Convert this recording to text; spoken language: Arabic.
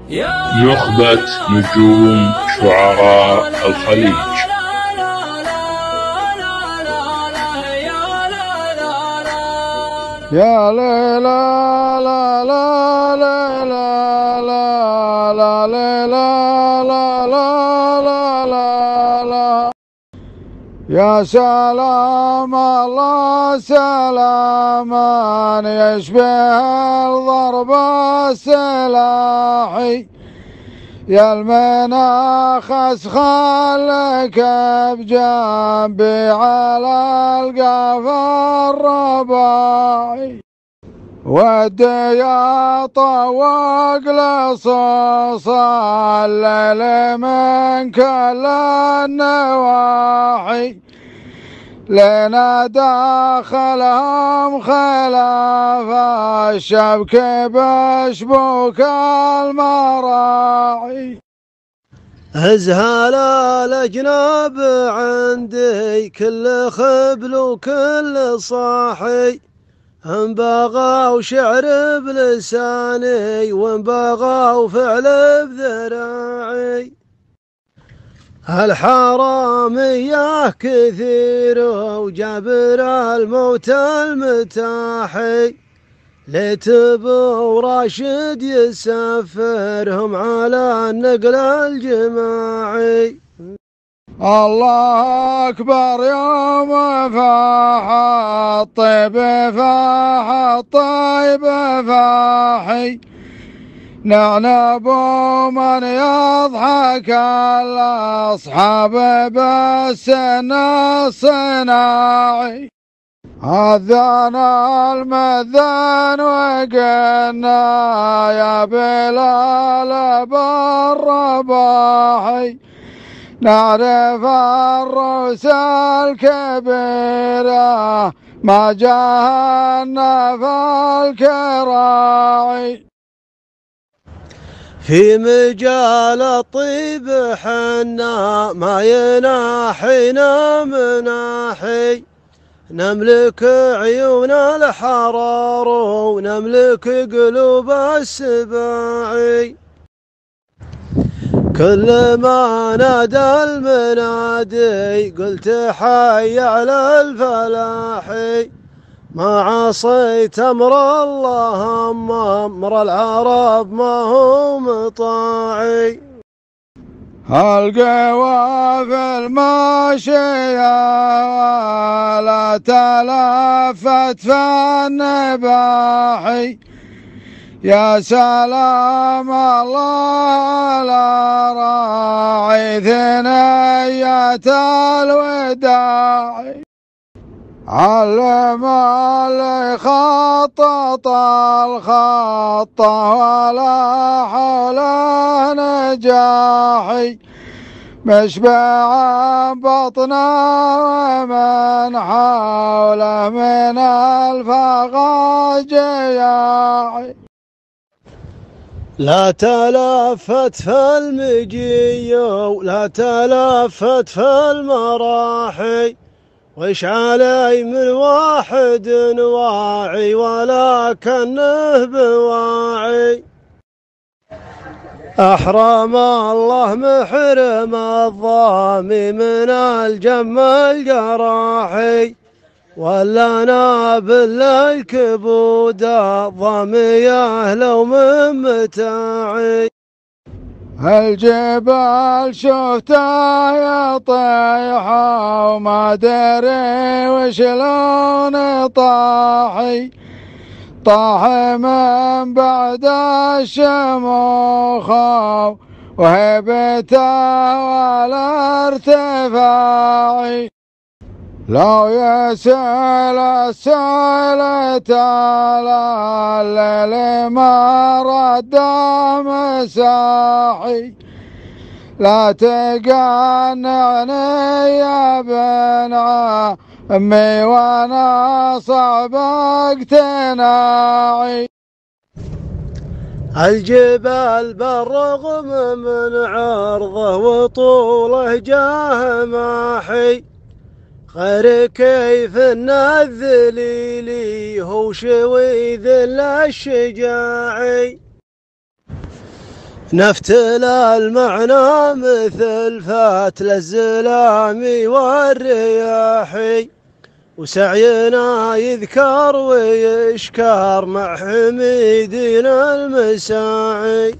نخبة نجوم شعراء الخليج. يا لا لا لا لا لا لا لا لا لا لا لا لا. يا سلام الله سلاما يشبه الضرب السلاحي، يا المناخ اسخلك بجنبي على القفا الرباعي، ودي يا طوق لصوص الليل من كل النواحي، لنا داخلهم خلاف الشبك بشبوك المراعي. ازهال الاجناب عندي كل خبل وكل صاحي، ان بغوا شعر بلساني وان بغوا فعل بذراعي. الحرامية كثير وجابر الموت المتاحي، لتبو راشد يسفرهم على النقل الجماعي. الله أكبر يوم فاح الطيب فاح الطيب فاحي، نعنب من يضحك الأصحاب بالسن الصناعي. أذان المذان وقلنا يا بلال بالرباحي، نعرف الرؤوس الكبيرة ما جاهنا في الكراعي. في مجال الطيب حنا ما يناحينا مناحي، نملك عيون الحرار ونملك قلوب السباعي. كل ما نادى المنادي قلت حي على الفلاحي، ما عصيت امر الله امر العرب ما هو مطاعي. القوى في الماشية ولا تلفت في النباحي، يا سلام الله على راعي ثنية الوداع. علم اللي خطط الخطة ولا حول نجاحي، مشبع بطنا ومن حوله من الفقا جياعي. لا تلفت في المجي ولا تلفت في المراحي، وش علي من واحد واعي ولكنه بواعي. أحرم الله محرم الظامي من الجم الجراحي، ولنا بالكبود الظامية لو من متاعي. الجبال شفتها يطيح وما دري وشلون طاحي، طاح من بعد الشموخ وهبته والارتفاع. لو يسأل السائل تعالى الليل ما رد مساحي، لا تقنعني يا ابن عمي وانا صعب اقتناعي. الجبال بالرغم من عرضه وطوله جاه ماحي، غير كيف ان الذليل هو شوي ذل الشجاعي. نفتل المعنى مثل فتل الزلام والرياح، وسعينا يذكر ويشكر مع حميدنا المساعي.